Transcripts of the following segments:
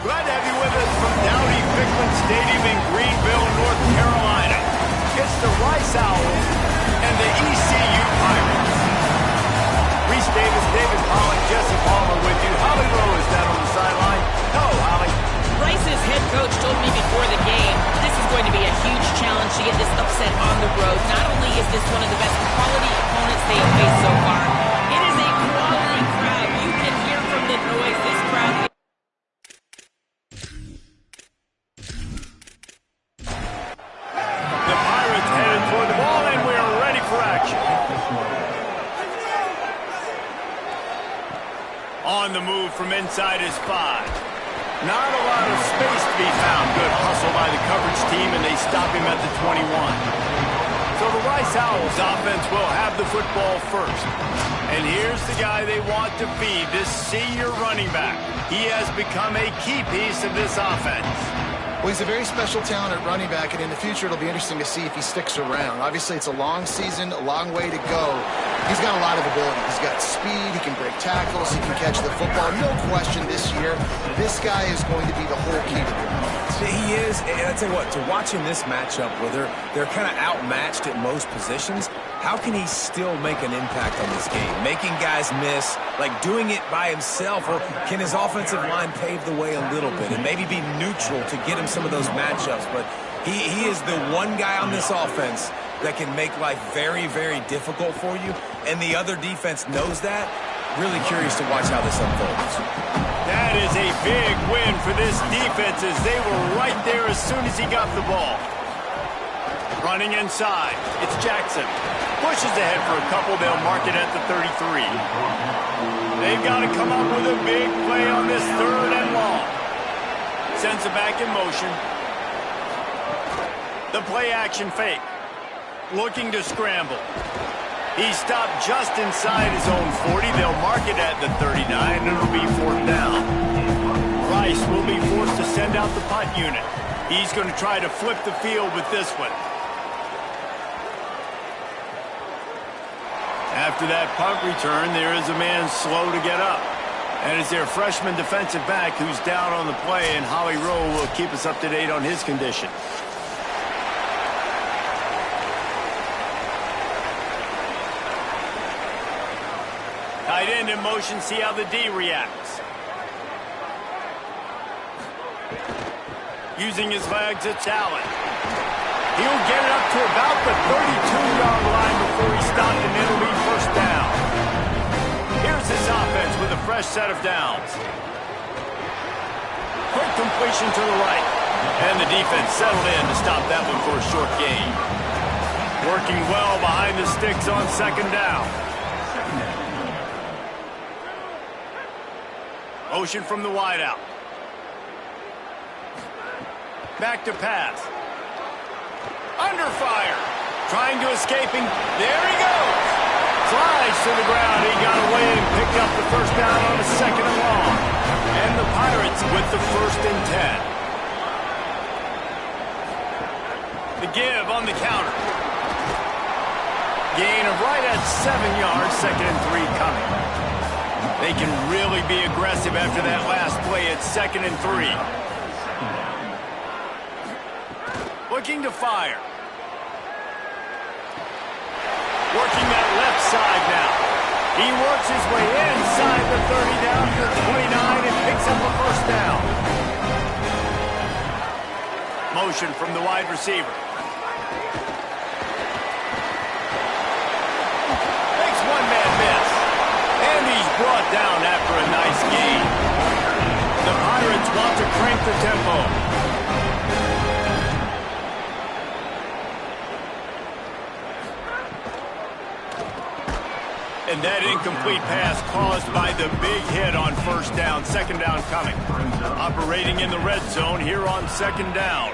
Glad to have you with us from Dowdy-Ficklen Stadium in Greenville, North Carolina. It's the Rice Owls and the ECU Pirates. Reese Davis, David Pollock, Jesse Palmer with you. Holly Rowe is down on the sideline. Hello, Holly. Rice's head coach told me before the game this is going to be a huge challenge to get this upset on the road. Not only is this one of the best quality opponents they have faced so far, it is a quality crowd. You can hear from the noise. This crowd... The Pirates headed toward the ball, and we're ready for action. On the move from inside is 5. Not a lot of space to be found. Good hustle by the coverage team, and they stop him at the 21. So the Rice Owls offense will have the football first. And here's the guy they want to feed, this senior running back. He has become a key piece of this offense. Well, he's a very special talent at running back, and in the future it'll be interesting to see if he sticks around. Obviously, it's a long season, a long way to go. He's got a lot of ability. He's got speed, he can break tackles, he can catch the football. No question this year, this guy is going to be the whole key to the offense. He is, and I tell you what, to watch in this matchup where they're kind of outmatched at most positions, how can he still make an impact on this game? Making guys miss, like doing it by himself, or can his offensive line pave the way a little bit and maybe be neutral to get him some of those matchups? But he is the one guy on this offense that can make life very, very difficult for you, and the other defense knows that. Really curious to watch how this unfolds. That is a big win for this defense as they were right there as soon as he got the ball. Running inside, it's Jackson. Pushes ahead for a couple, they'll mark it at the 33. They've got to come up with a big play on this 3rd and long. Sends it back in motion. The play action fake. Looking to scramble. He stopped just inside his own 40. They'll mark it at the 39, and it'll be 4th down. Rice will be forced to send out the punt unit. He's going to try to flip the field with this one. After that punt return, there is a man slow to get up. And it's their freshman defensive back who's down on the play, and Holly Rowe will keep us up to date on his condition. Tight end in motion, see how the D reacts. Using his legs, it's Allen. He'll get it up to about the 32-yard line before he stopped, and it'll be 1st down. Here's this offense with a fresh set of downs. Quick completion to the right. And the defense settled in to stop that one for a short gain. Working well behind the sticks on 2nd down. Motion from the wideout. Back to pass. Under fire. Trying to escape him. There he goes. Slides to the ground. He got away and picked up the 1st down on a 2nd and long. And the Pirates with the 1st and 10. The give on the counter. Gain of right at 7 yards. 2nd and 3 coming. They can really be aggressive after that last play at 2nd and 3. Looking to fire. Working that left side now. He works his way inside the 30 down to the 29 and picks up a 1st down. Motion from the wide receiver. Makes one man miss. And he's brought down after a nice gain. The Pirates want to crank the tempo. And that incomplete pass caused by the big hit on 1st down. 2nd down coming. Operating in the red zone here on 2nd down.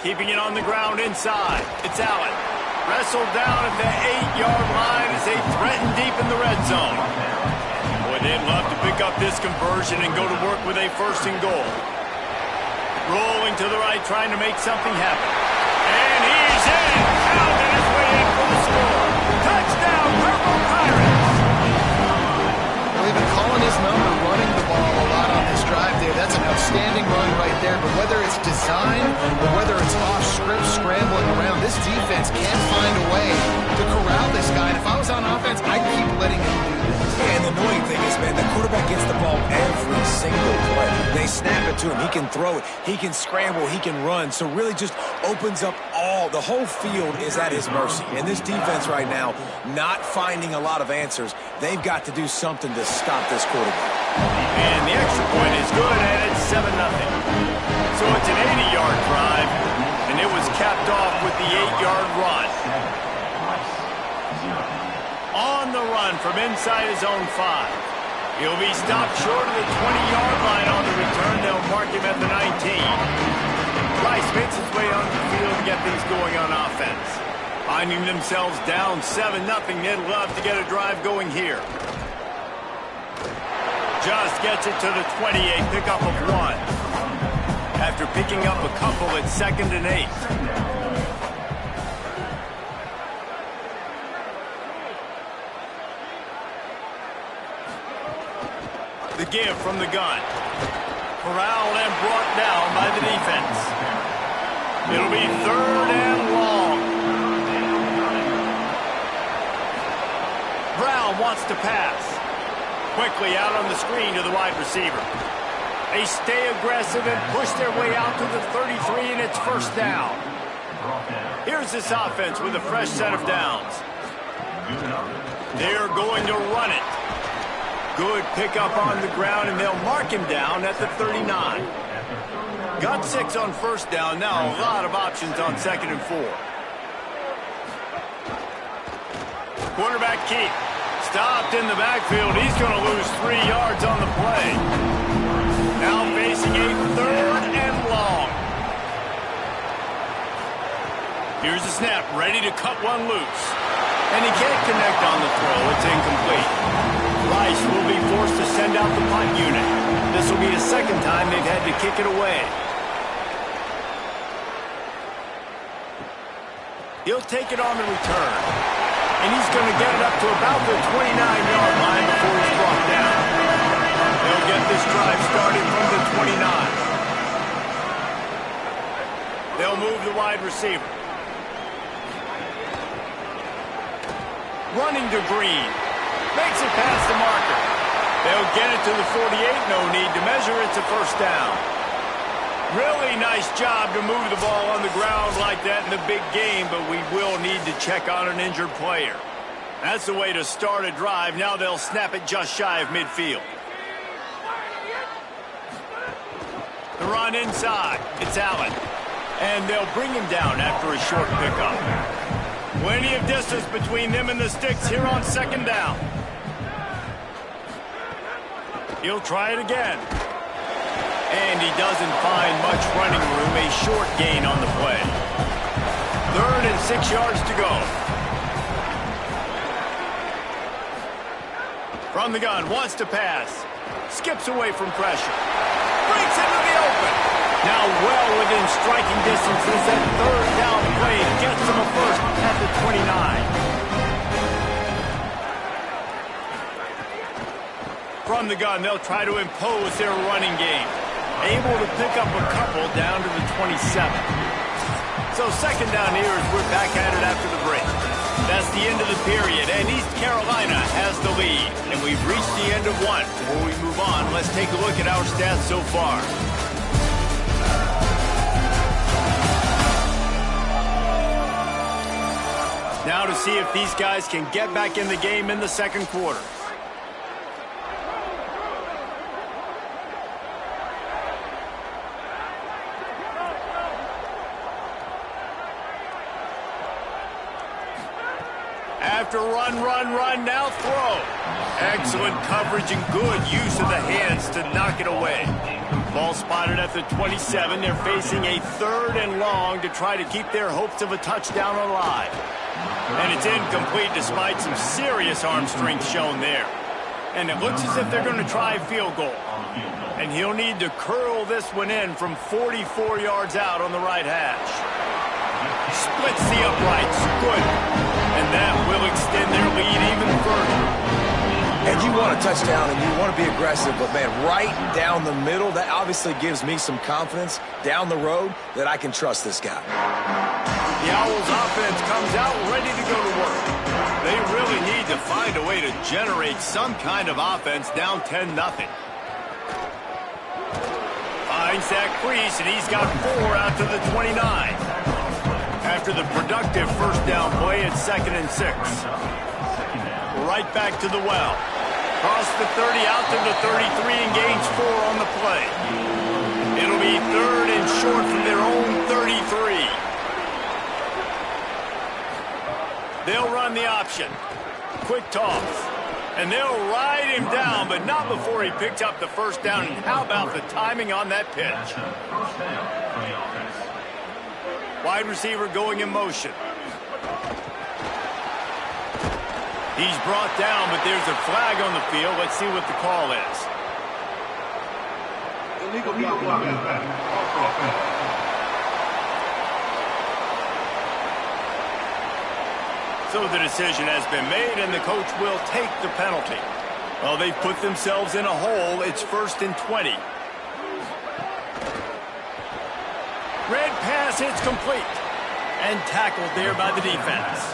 Keeping it on the ground inside. It's Allen. Wrestled down at the 8-yard line as they threaten deep in the red zone. Boy, they'd love to pick up this conversion and go to work with a 1st and goal. Rolling to the right, trying to make something happen. And he's in. Pounding his way in for the score. Touchdown, Purple Pirates. calling his number, running the ball a lot on this drive there. That's an outstanding run right there. But whether it's design or whether it's off script scrambling around, this defense can't find a way to corral this guy. And if I was on offense, I'd keep letting him do this. Yeah, and the annoying thing is, man, the quarterback gets the ball every single play. They snap it to him. He can throw it. He can scramble. He can run. So really just opens up the whole field is at his mercy. And this defense right now, not finding a lot of answers. They've got to do something to stop this quarterback. And the extra point is good, and it's 7-0. So it's an 80-yard drive, and it was capped off with the 8-yard run. On the run from inside his own 5. He'll be stopped short of the 20-yard line on the return. They'll mark him at the 19. Rice makes his way onto the field to get things going on offense. Finding themselves down 7-0, they'd love to get a drive going here. Just gets it to the 28, pickup of 1. After picking up a couple at 2nd and 8. The give from the gun. Corralled and brought down by the defense. It'll be 3rd and long. Brown wants to pass. Quickly out on the screen to the wide receiver. They stay aggressive and push their way out to the 33, and it's 1st down. Here's this offense with a fresh set of downs. They're going to run it. Good pickup on the ground, and they'll mark him down at the 39. Got 6 on 1st down. Now a lot of options on 2nd and 4. Quarterback keep. Stopped in the backfield. He's going to lose 3 yards on the play. Now facing a 3rd and long. Here's the snap. Ready to cut one loose. And he can't connect on the throw. It's incomplete. Rice will be forced to send out the punt unit. This will be the 2nd time they've had to kick it away. He'll take it on the return. And he's going to get it up to about the 29-yard line before he's brought down. They'll get this drive started from the 29. They'll move the wide receiver. Running to Green. Makes it past the marker. They'll get it to the 48. No need to measure. It's a 1st down. Really nice job to move the ball on the ground like that in the big game, but we will need to check on an injured player. That's the way to start a drive. Now they'll snap it just shy of midfield. The run inside. It's Allen. And they'll bring him down after a short pickup. Plenty of distance between them and the sticks here on 2nd down. He'll try it again. And he doesn't find much running room. A short gain on the play. 3rd and 6 yards to go. From the gun, wants to pass. Skips away from pressure. Breaks into the open. Now well within striking distance as that 3rd down play gets him a 1st at the 29. From the gun, they'll try to impose their running game. Able to pick up a couple down to the 27. So 2nd down here as we're back at it after the break. That's the end of the period, and East Carolina has the lead. And we've reached the end of 1. Before we move on, let's take a look at our stats so far. Now to see if these guys can get back in the game in the 2nd quarter. After run, now throw. Excellent coverage and good use of the hands to knock it away. Ball spotted at the 27. They're facing a 3rd and long to try to keep their hopes of a touchdown alive. And it's incomplete despite some serious arm strength shown there. And it looks as if they're going to try a field goal. And he'll need to curl this one in from 44 yards out on the right hash. Splits the uprights. Good. And that will extend their lead even further. And you want a touchdown and you want to be aggressive, but, man, right down the middle, that obviously gives me some confidence down the road that I can trust this guy. The Owls offense comes out ready to go to work. They really need to find a way to generate some kind of offense down 10-0. Finds that crease, and he's got 4 out to the 29. After the productive first down play at 2nd and 6. Right back to the well. Cross the 30 out to the 33 and gains 4 on the play. It'll be 3rd and short from their own 33. They'll run the option. Quick toss. And they'll ride him down, but not before he picks up the first down. And how about the timing on that pitch? Wide receiver going in motion. He's brought down, but there's a flag on the field. Let's see what the call is. Illegal block. So the decision has been made, and the coach will take the penalty. Well, they've put themselves in a hole. It's 1st and 20. Red pass hits complete. And tackled there by the defense.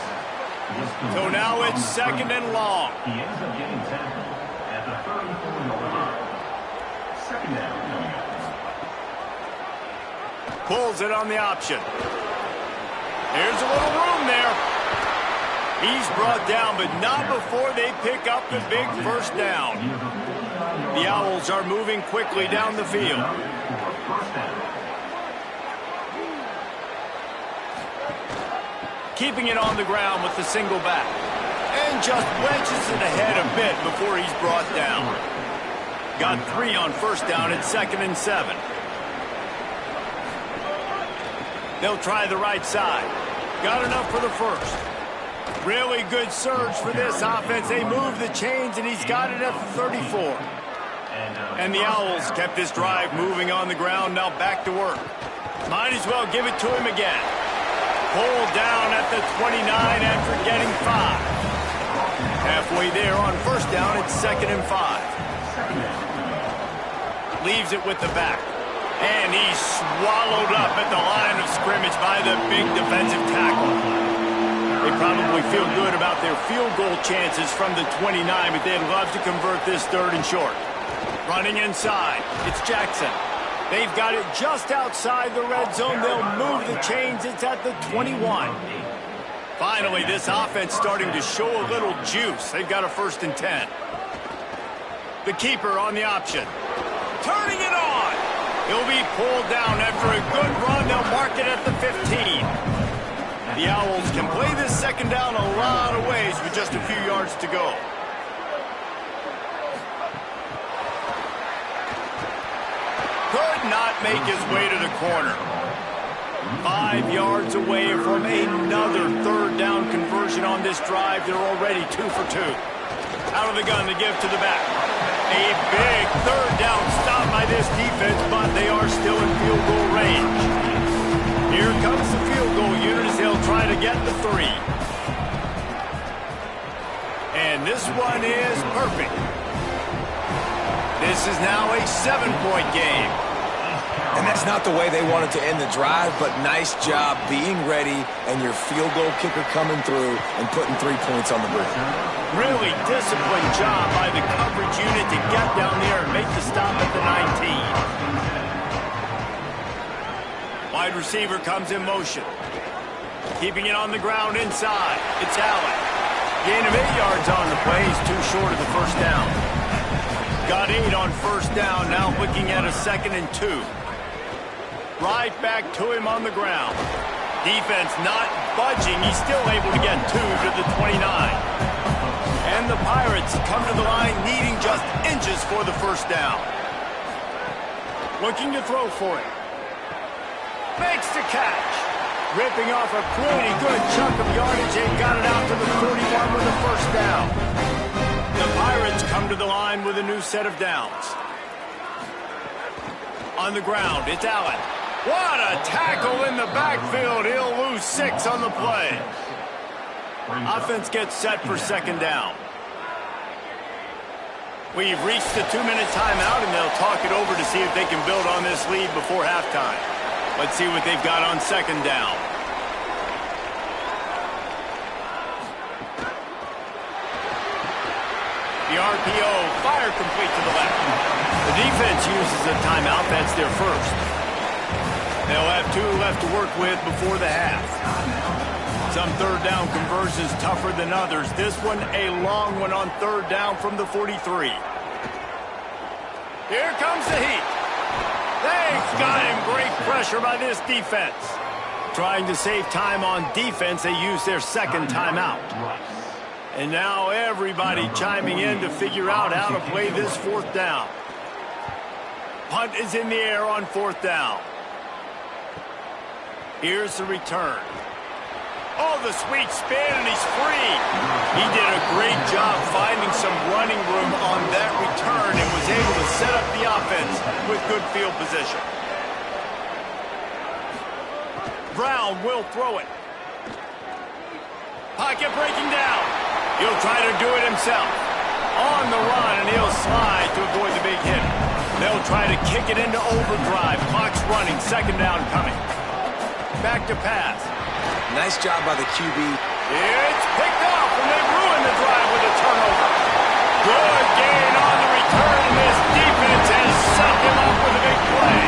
So now it's 2nd and long. He ends up getting tackled at the 34-yard line. 2nd down. Pulls it on the option. There's a little room there. He's brought down, but not before they pick up the big first down. The Owls are moving quickly down the field. Keeping it on the ground with the single back. And just wedges it ahead a bit before he's brought down. Got 3 on first down at 2nd and 7. They'll try the right side. Got enough for the first. Really good surge for this offense. They move the chains, and he's got it at the 34. And the Owls kept this drive moving on the ground. Now back to work. Might as well give it to him again. Pulled down at the 29 after getting 5. Halfway there on first down, it's 2nd and 5. Leaves it with the back. And he's swallowed up at the line of scrimmage by the big defensive tackle. They probably feel good about their field goal chances from the 29, but they'd love to convert this 3rd and short. Running inside, it's Jackson. They've got it just outside the red zone. They'll move the chains. It's at the 21. Finally, this offense starting to show a little juice. They've got a 1st and 10. The keeper on the option. Turning it on. He'll be pulled down after a good run. They'll mark it at the 15. The Owls can play this 2nd down a lot of ways with just a few yards to go. Could not make his way to the corner. 5 yards away from another 3rd down conversion on this drive. They're already 2 for 2. Out of the gun to give to the back. A big 3rd down stop by this defense, but they are still in field goal range. Here comes the field goal unit as they'll try to get the 3. And this one is perfect. This is now a 7-point game. And that's not the way they wanted to end the drive, but nice job being ready and your field goal kicker coming through and putting 3 points on the board. Really disciplined job by the coverage unit to get down there and make the stop at the 19. Wide receiver comes in motion. Keeping it on the ground inside. It's Allen. Gain of 8 yards on the play. He's too short of the first down. Got 8 on first down. Now looking at a 2nd and 2. Right back to him on the ground. Defense not budging. He's still able to get 2 to the 29. And the Pirates come to the line needing just inches for the first down. Looking to throw for it. Makes the catch. Ripping off a pretty good chunk of yardage. They got it out to the 41 with the first down. The Pirates come to the line with a new set of downs. On the ground, it's Allen. What a tackle in the backfield. He'll lose 6 on the play. Offense gets set for 2nd down. We've reached the 2-minute timeout, and they'll talk it over to see if they can build on this lead before halftime. Let's see what they've got on second down. The RPO, fire complete to the left. The defense uses a timeout. That's their first. They'll have 2 left to work with before the half. Some third down conversions tougher than others. This one a long one on third down from the 43. Here comes the heat. They've got him. Great pressure by this defense. Trying to save time on defense, they use their second timeout. And now everybody chiming in to figure out how to play this fourth down. Punt is in the air on fourth down. Here's the return. Oh, the sweet spin, and he's free. He did a great job finding some running room on that return and was able to set up the offense with good field position. Brown will throw it. Pocket breaking down. He'll try to do it himself. On the run, and he'll slide to avoid the big hit. They'll try to kick it into overdrive. Clock's running. Second down coming. Back to pass. Nice job by the QB. It's picked off, and they ruin the drive with a turnover. Good gain on the return, and this defense has set him up with a big play.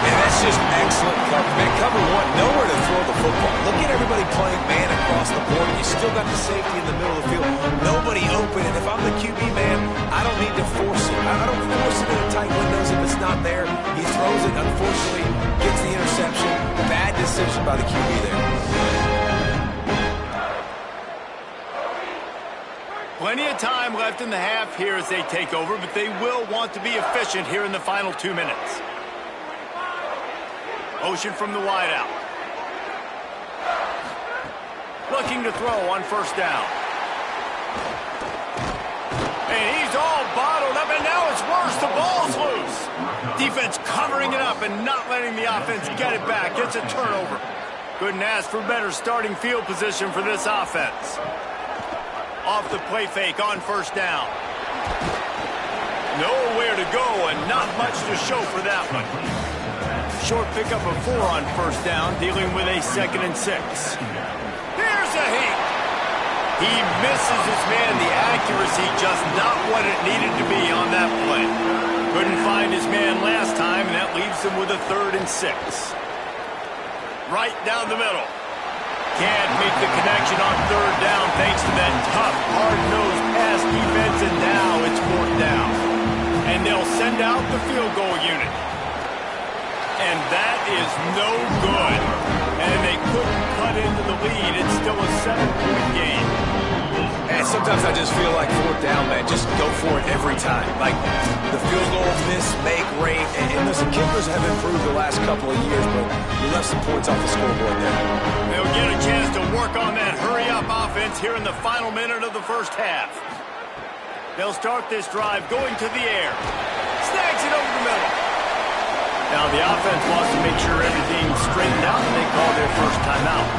And that's just excellent coverage. Man, cover one, nowhere to throw the football. Look at everybody playing man across the board. You still got the safety in the middle of the field. Nobody open, and if I'm the QB, man, I don't need to force it. I don't force it in the tight windows if it's not there. He throws it, unfortunately, gets the interception. Bad decision by the QB there. Plenty of time left in the half here as they take over, but they will want to be efficient here in the final 2 minutes. Motion from the wideout. Looking to throw on first down. And he's all bottled up, and now it's worse. The ball's loose. Defense covering it up and not letting the offense get it back. It's a turnover. Couldn't ask for better starting field position for this offense. Off the play fake on first down. Nowhere to go and not much to show for that one. Short pickup of 4 on first down, dealing with a 2nd and 6. Here's a heat. He misses his man. The accuracy just not what it needed to be on that play. Couldn't find his man last time, and that leaves him with a 3rd and 6. Right down the middle. Can't make the connection on third down thanks to that tough, hard-nosed pass defense, and now it's 4th down. And they'll send out the field goal unit. And that is no good. And they couldn't cut into the lead. It's still a 7-point game. And sometimes I just feel like 4th down, man. Just go for it every time. Like the field goal miss, make rate. And listen, kickers have improved the last couple of years, but we left some points off the scoreboard there. They'll get a chance to work on that hurry-up offense here in the final minute of the first half. They'll start this drive going to the air. Snags it over the middle. Now the offense wants to make sure everything's straightened out, and they call their first timeout.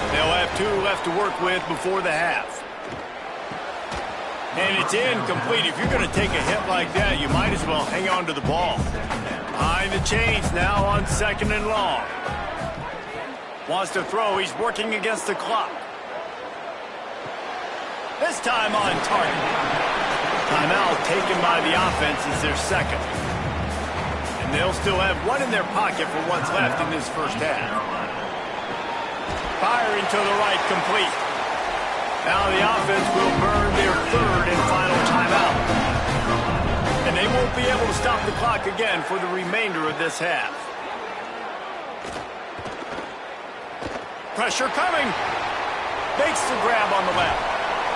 They'll have 2 left to work with before the half. And it's incomplete. If you're going to take a hit like that, you might as well hang on to the ball. Behind the chains now on 2nd and long. Wants to throw. He's working against the clock. This time on target. Timeout taken by the offense is their 2nd. And they'll still have 1 in their pocket for what's left in this first half. Firing to the right, complete. Now the offense will burn their 3rd and final timeout. And they won't be able to stop the clock again for the remainder of this half. Pressure coming. Makes the grab on the left.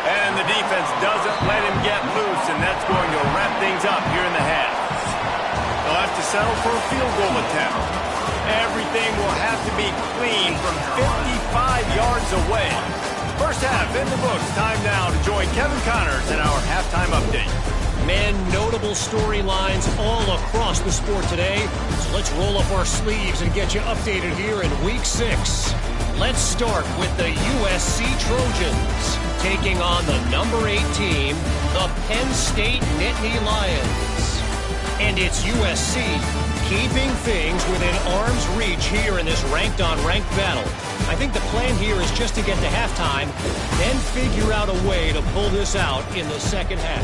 And the defense doesn't let him get loose, and that's going to wrap things up here in the half. They'll have to settle for a field goal attempt. Everything will have to be clean from 55 yards away. First half in the books. Time now to join Kevin Connors in our halftime update. Man, notable storylines all across the sport today. So let's roll up our sleeves and get you updated here in Week 6. Let's start with the USC Trojans taking on the number 8 team, the Penn State Nittany Lions. And it's USC keeping things within arm's reach here in this ranked-on-ranked battle. I think the plan here is just to get to halftime, then figure out a way to pull this out in the second half.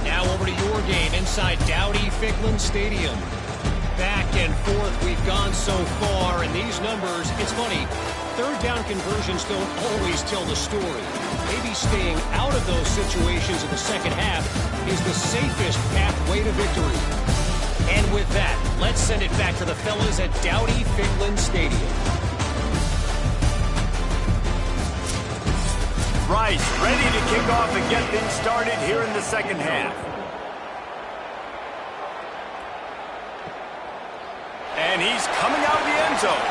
Now over to your game inside Dowdy-Ficklen Stadium. Back and forth we've gone so far, and these numbers, it's funny, third down conversions don't always tell the story. Maybe staying out of those situations in the second half is the safest pathway to victory. And with that, let's send it back to the fellas at Dowdy-Ficklen Stadium. Rice ready to kick off and get things started here in the second half. And he's coming out of the end zone.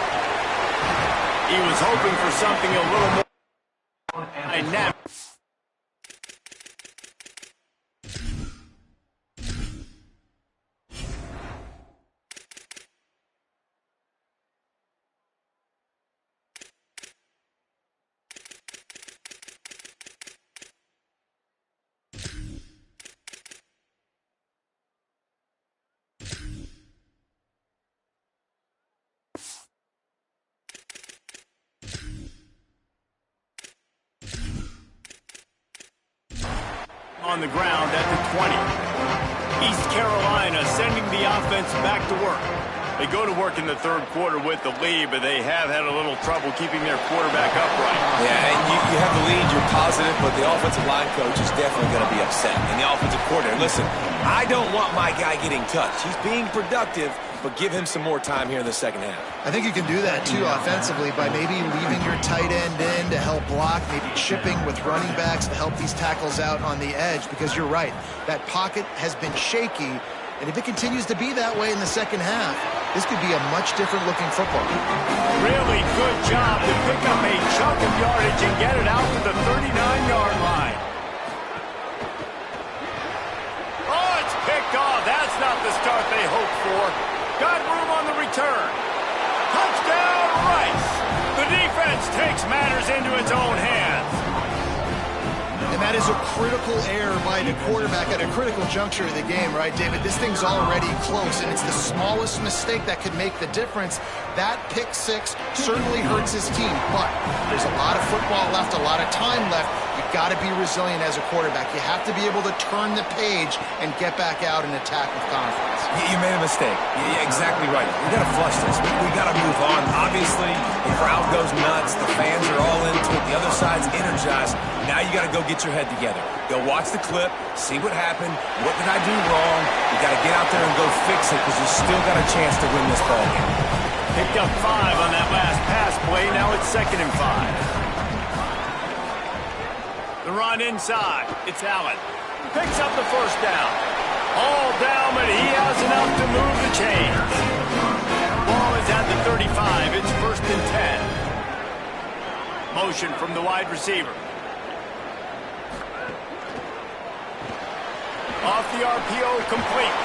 He was hoping for something a little more dynamic. On the ground at the 20. East Carolina sending the offense back to work. They go to work in the third quarter with the lead, but they have had a little trouble keeping their quarterback upright. Yeah, and you have the lead, you're positive, but the offensive line coach is definitely going to be upset. And the offensive coordinator, listen, I don't want my guy getting touched. He's being productive, but give him some more time here in the second half. I think you can do that, too, offensively, by maybe leaving your tight end in to help block, maybe chipping with running backs to help these tackles out on the edge, because you're right. That pocket has been shaky, and if it continues to be that way in the second half, this could be a much different looking football. Really good job to pick up a chunk of yardage and get it out to the 39-yard line. Oh, it's picked off. That's not the start they hoped for. Got room on the return. Touchdown, Rice. The defense takes matters into its own hands. And that is a critical error by the quarterback at a critical juncture of the game, right, David? This thing's already close, and it's the smallest mistake that could make the difference. That pick six certainly hurts his team, but there's a lot of football left, a lot of time left. You've got to be resilient as a quarterback. You have to be able to turn the page and get back out and attack with confidence. You made a mistake. Yeah, exactly right. We got to flush this. We got to move on. Obviously, the crowd goes nuts. The fans are all into it. The other side's energized. Now you got to go get your head together. Go watch the clip, see what happened. What did I do wrong? You got to get out there and go fix it, because you still got a chance to win this ball game. Picked up 5 on that last pass play. Now it's 2nd and 5. The run inside. It's Allen. Picks up the first down. All down, but he has enough to move the chains. Ball is at the 35. It's 1st and 10. Motion from the wide receiver. Off the RPO, complete.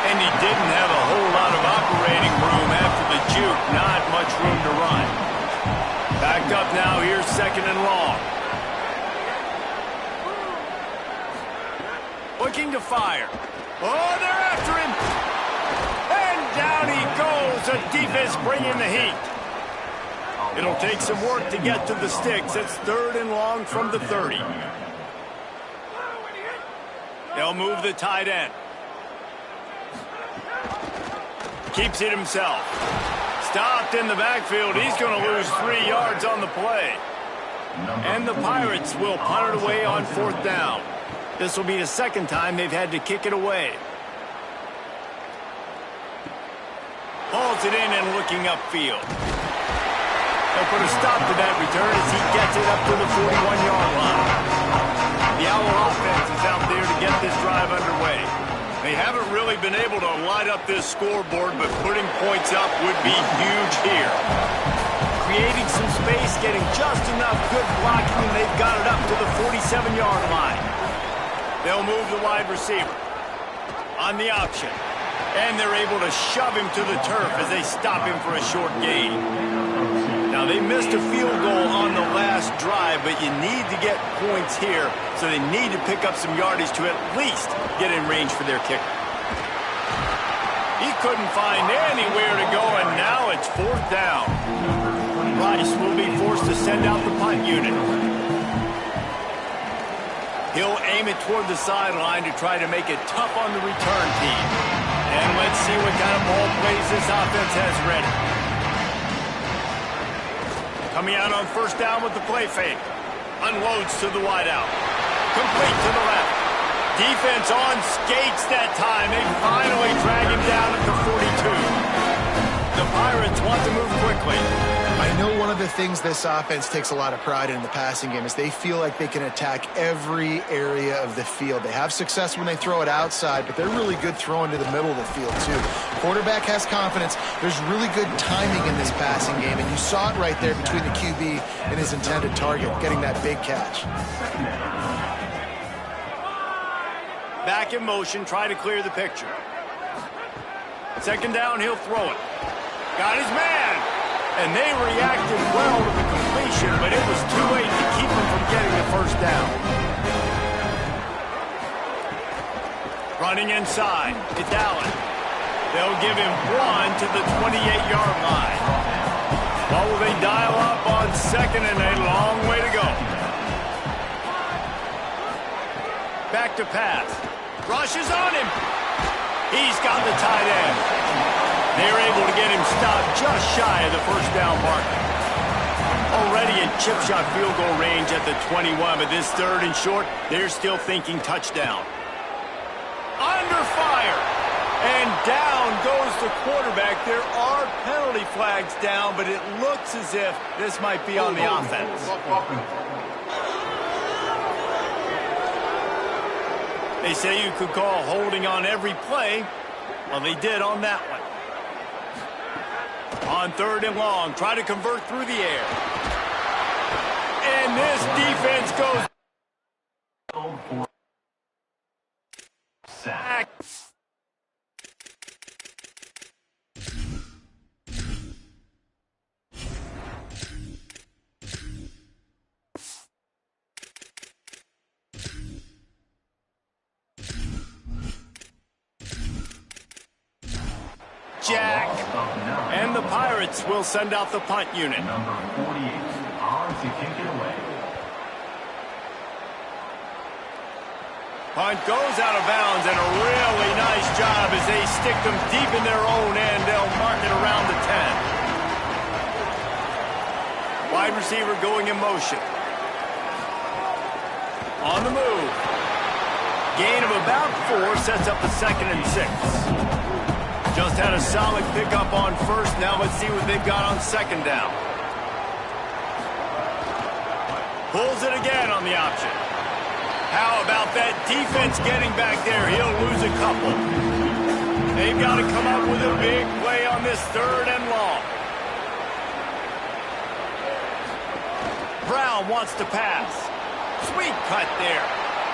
And he didn't have a whole lot of operating room after the juke. Not much room to run. Backed up now. Here's 2nd and long. Looking to fire. Oh, they're after him. And down he goes. The defense bringing the heat. It'll take some work to get to the sticks. It's 3rd and long from the 30. They'll move the tight end. Keeps it himself. Stopped in the backfield. He's going to lose 3 yards on the play. And the Pirates will punt it away on 4th down. This will be the 2nd time they've had to kick it away. Hauls it in and looking upfield. They'll put a stop to that return as he gets it up to the 41-yard line. The Owl offense is out there to get this drive underway. They haven't really been able to light up this scoreboard, but putting points up would be huge here. Creating some space, getting just enough good blocking, and they've got it up to the 47-yard line. They'll move the wide receiver on the option. And they're able to shove him to the turf as they stop him for a short gain. Now they missed a field goal on the last drive, but you need to get points here, so they need to pick up some yardage to at least get in range for their kicker. He couldn't find anywhere to go, and now it's 4th down. Rice will be forced to send out the punt unit. He'll aim it toward the sideline to try to make it tough on the return team. And let's see what kind of ball plays this offense has ready. Coming out on 1st down with the play fake. Unloads to the wideout. Complete to the left. Defense on skates that time. They finally drag him down at the 42. The Pirates want to move quickly. I know one of the things this offense takes a lot of pride in the passing game is they feel like they can attack every area of the field. They have success when they throw it outside, but they're really good throwing to the middle of the field too. Quarterback has confidence. There's really good timing in this passing game, and you saw it right there between the QB and his intended target, getting that big catch. Back in motion, try to clear the picture. 2nd down, he'll throw it. Got his man. And they reacted well to the completion, but it was too late to keep him from getting the 1st down. Running inside, it's Allen. They'll give him 1 to the 28-yard line. What will they dial up on 2nd and a long way to go? Back to pass. Rushes on him. He's got the tight end. They're able to get him stopped just shy of the 1st down marker. Already in chip shot field goal range at the 21, but this 3rd and short, they're still thinking touchdown. Under fire. And down goes the quarterback. There are penalty flags down, but it looks as if this might be on the offense. They say you could call holding on every play. Well, they did on that one. On 3rd and long, try to convert through the air. And this defense goes sack. Jack. And the Pirates will send out the punt unit. Number 48, on to kick it away. Punt goes out of bounds, and a really nice job as they stick them deep in their own end. They'll mark it around the 10. Wide receiver going in motion. On the move. Gain of about 4 sets up the 2nd and 6. Just had a solid pickup on 1st. Now let's see what they've got on 2nd down. Pulls it again on the option. How about that defense getting back there? He'll lose a couple. They've got to come up with a big play on this 3rd and long. Brown wants to pass. Sweet cut there.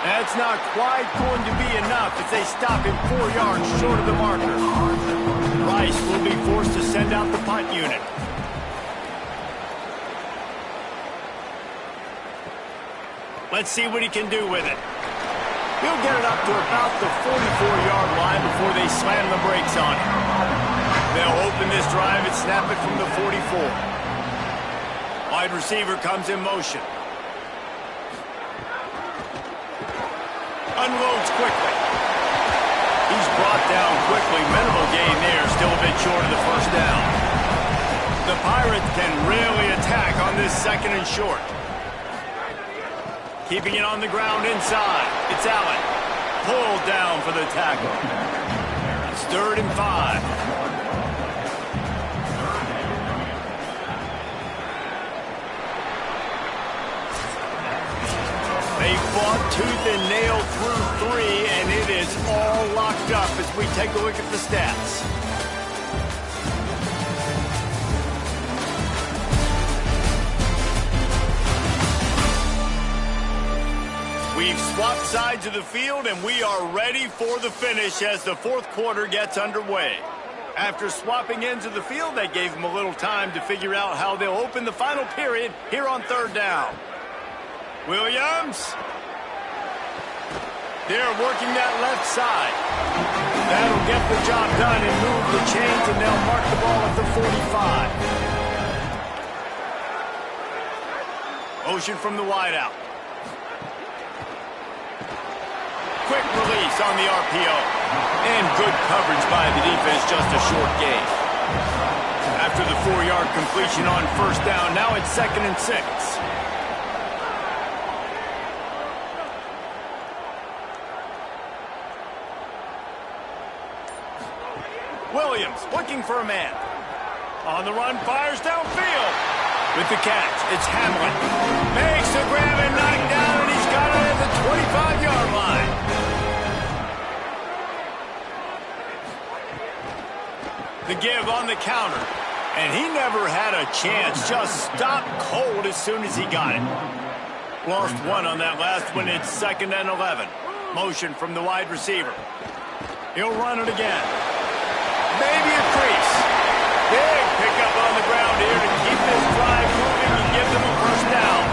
That's not quite going to be enough as they stop him 4 yards short of the marker. Rice will be forced to send out the punt unit. Let's see what he can do with it. He'll get it up to about the 44-yard line before they slam the brakes on him. They'll open this drive and snap it from the 44. Wide receiver comes in motion. Unloads quickly. He's brought down quickly. Minimal gain there. Still a bit short of the 1st down. The Pirates can really attack on this 2nd and short. Keeping it on the ground inside. It's Allen. Pulled down for the tackle. It's 3rd and 5. They fought tooth and nail through 3, and it is all locked up as we take a look at the stats. We've swapped sides of the field, and we are ready for the finish as the 4th quarter gets underway. After swapping ends of the field, that gave them a little time to figure out how they'll open the final period here on third down. Williams. They're working that left side. That'll get the job done and move the chains, and they'll mark the ball at the 45. Motion from the wideout. Quick release on the RPO. And good coverage by the defense, just a short gain. After the 4-yard completion on first down, now it's 2nd and 6. Williams looking for a man. On the run, fires downfield. With the catch, it's Hamlin. Makes the grab and knocked down, and he's got it at the 25-yard line. The give on the counter. And he never had a chance. Just stopped cold as soon as he got it. Lost one on that last one. It's 2nd and 11. Motion from the wide receiver. He'll run it again. Maybe a crease. Big pickup on the ground here to keep this drive moving and give them a first down.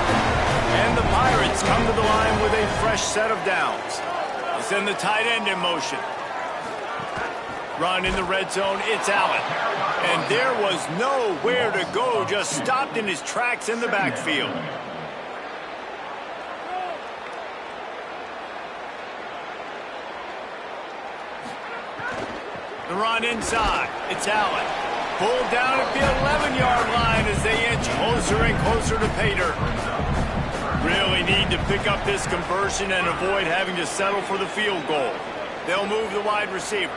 And the Pirates come to the line with a fresh set of downs. They'll send the tight end in motion. Run in the red zone, it's Allen. And there was nowhere to go, just stopped in his tracks in the backfield. The run inside, it's Allen. Pulled down at the 11-yard line as they inch closer and closer to pay dirt. Really need to pick up this conversion and avoid having to settle for the field goal. They'll move the wide receiver.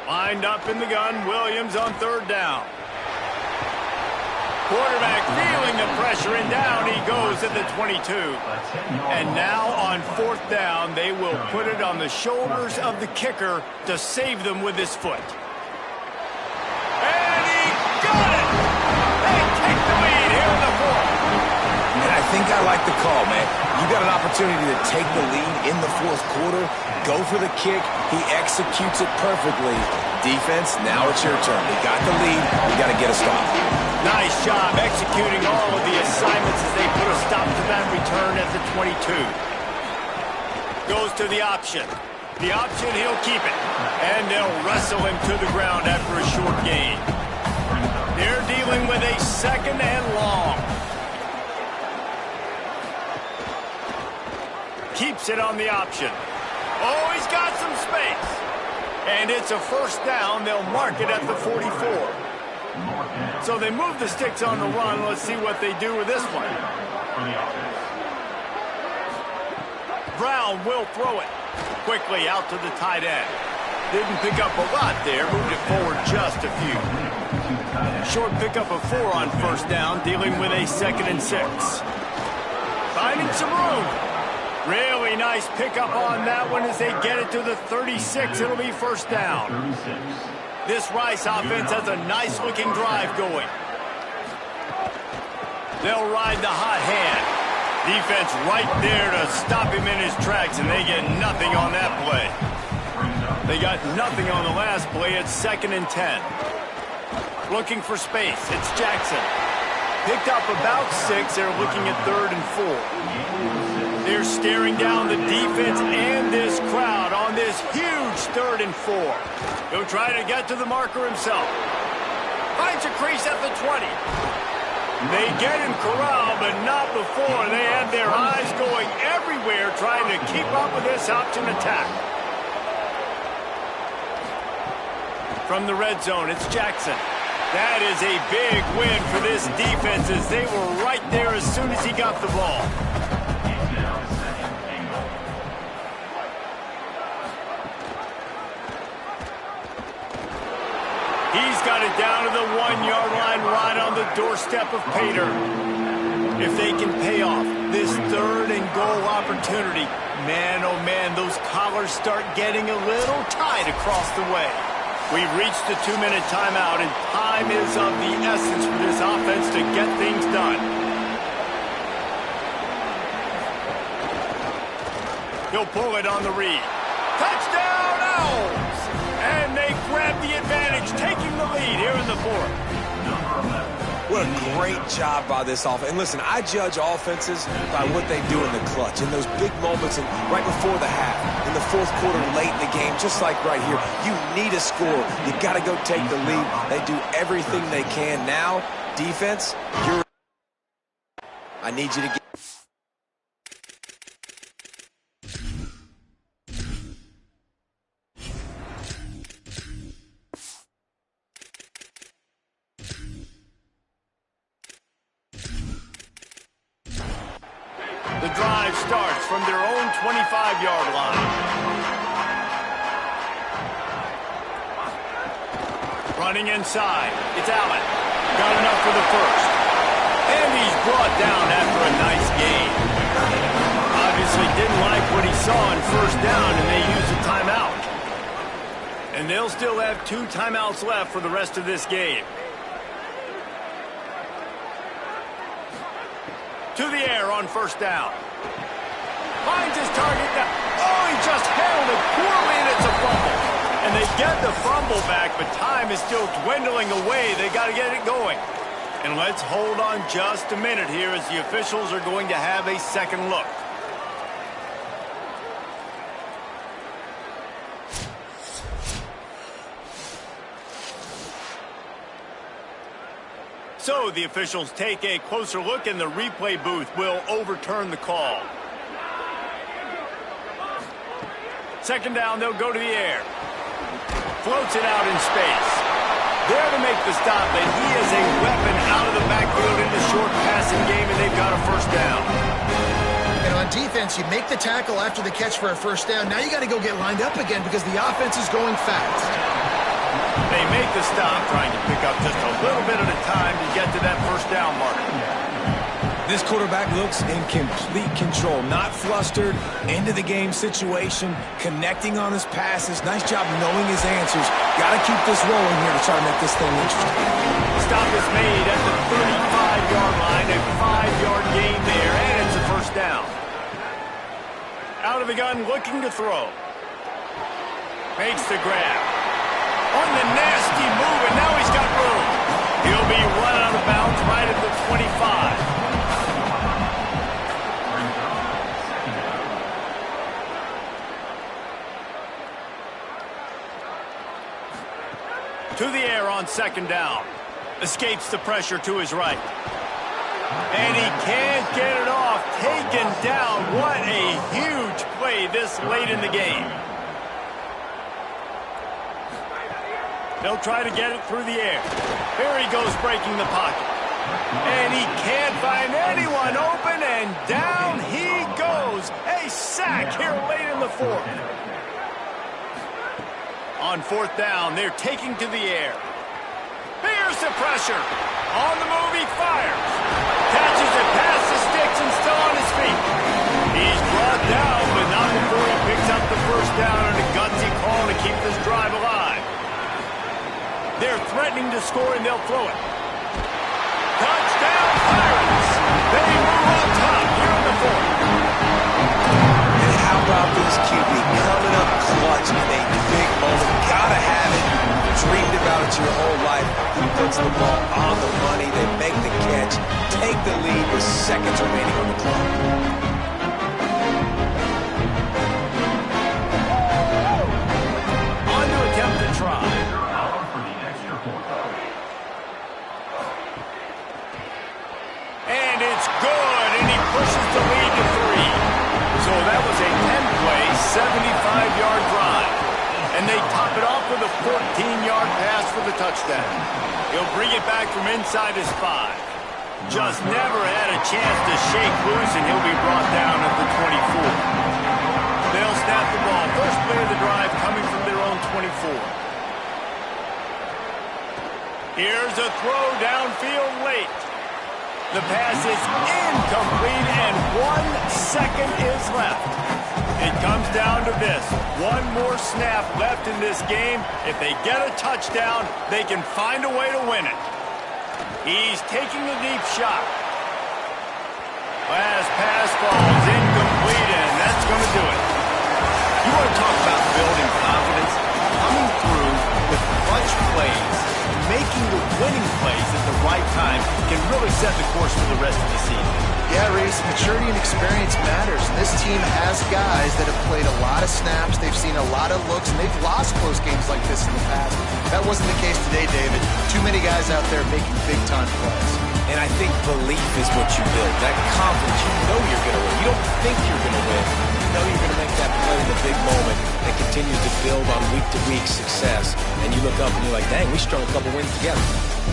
Lined up in the gun, Williams on third down. Quarterback feeling the pressure, and down he goes at the 22. And now on fourth down, they will put it on the shoulders of the kicker to save them with his foot. And he got it! They take the lead here in the fourth. And I think I like the call, man. You got an opportunity to take the lead in the fourth quarter. Go for the kick. He executes it perfectly. Defense, now it's your turn. We got the lead. We got to get a stop. Nice job executing all of the assignments as they put a stop to that return at the 22. Goes to the option. The option, he'll keep it. And they'll wrestle him to the ground after a short gain. They're dealing with a 2nd and long. Keeps it on the option. Oh, he's got some space. And it's a first down. They'll mark it at the 44. So they move the sticks on the run. Let's see what they do with this one. Brown will throw it. Quickly out to the tight end. Didn't pick up a lot there. Moved it forward just a few. Short pickup of 4 on first down. Dealing with a 2nd and 6. Finding some room. Really nice pickup on that one as they get it to the 36. It'll be first down. This Rice offense has a nice-looking drive going. They'll ride the hot hand. Defense right there to stop him in his tracks, and they get nothing on that play. They got nothing on the last play. It's 2nd and 10. Looking for space. It's Jackson. Picked up about 6. They're looking at 3rd and 4. They're staring down the defense and this crowd on this huge 3rd and 4. He'll try to get to the marker himself. Finds a crease at the 20. They get him corralled, but not before. They have their eyes going everywhere trying to keep up with this option attack. From the red zone, it's Jackson. That is a big win for this defense as they were right there as soon as he got the ball. He's got it down to the 1-yard line right on the doorstep of Pater. If they can pay off this 3rd and goal opportunity, man, oh man, those collars start getting a little tight across the way. We've reached the 2-minute timeout, and time is of the essence for this offense to get things done. He'll pull it on the read. Touchdown, Owls! And they grab the advantage, taking the lead here in the fourth. What a great job by this offense. And listen, I judge offenses by what they do in the clutch, in those big moments and right before the half, in the fourth quarter, late in the game, just like right here. You need a score. You got to go take the lead. They do everything they can. Now, defense, I need you to get... The drive starts from their own 25-yard line. Running inside. It's Allen. Got enough for the first. And he's brought down after a nice gain. Obviously didn't like what he saw on first down, and they used a timeout. And they'll still have 2 timeouts left for the rest of this game. To the air on first down. Finds his target down. Oh, he just handled it poorly, and it's a fumble. And they get the fumble back, but time is still dwindling away. They got to get it going. And let's hold on just a minute here as the officials are going to have a second look. So the officials take a closer look, and the replay booth will overturn the call. Second down, they'll go to the air. Floats it out in space. There to make the stop, and he is a weapon out of the backfield in the short passing game, and they've got a first down. And on defense, you make the tackle after the catch for a first down. Now you got to go get lined up again because the offense is going fast. They make the stop, trying to pick up just a little bit at a time to get to that first down mark. This quarterback looks in complete control, not flustered, into the game situation, connecting on his passes. Nice job knowing his answers. Got to keep this rolling here to try to make this thing interesting. Stop is made at the 35-yard line, a 5-yard gain there, and it's a first down. Out of the gun, looking to throw. Makes the grab. On the nasty move, and now he's got room. He'll be run out of bounds right at the 25. To the air on second down. Escapes the pressure to his right. And he can't get it off. Taken down. What a huge play this late in the game. They'll try to get it through the air. Here he goes, breaking the pocket. And he can't find anyone open, and down he goes. A sack here late in the fourth. On fourth down, they're taking to the air. Here's the pressure. On the move, he fires. Catches it past the sticks and still on his feet. He's brought down, but not before he picks up the first down and a gutsy call to keep this drive alive. They're threatening to score, and they'll throw it. Touchdown, Pirates! They move on top here in the fourth. And how about this QB coming up clutch in a big moment? Gotta have it. Dreamed about it your whole life. He puts the ball on the money. They make the catch. Take the lead with seconds remaining on the clock. On to attempt to try. And it's good, and he pushes the lead to 3. So that was a 10-play, 75-yard drive. And they top it off with a 14-yard pass for the touchdown. He'll bring it back from inside his 5. Just never had a chance to shake loose, and he'll be brought down at the 24. They'll snap the ball. First play of the drive coming from their own 24. Here's a throw downfield late. The pass is incomplete, and 1 second is left. It comes down to this. One more snap left in this game. If they get a touchdown, they can find a way to win it. He's taking a deep shot. Last pass falls incomplete, and that's going to do it. You want to talk about clutch plays, making the winning plays at the right time can really set the course for the rest of the season. Yeah, Reese, maturity and experience matters. This team has guys that have played a lot of snaps. They've seen a lot of looks, and they've lost close games like this in the past. That wasn't the case today, David. Too many guys out there making big-time plays. And I think belief is what you build. That confidence, you know you're going to win. You don't think you're going to win. You know you're going to make that play in the big moment that continues to build on week-to-week success. And you look up and you're like, dang, we strung a couple wins together.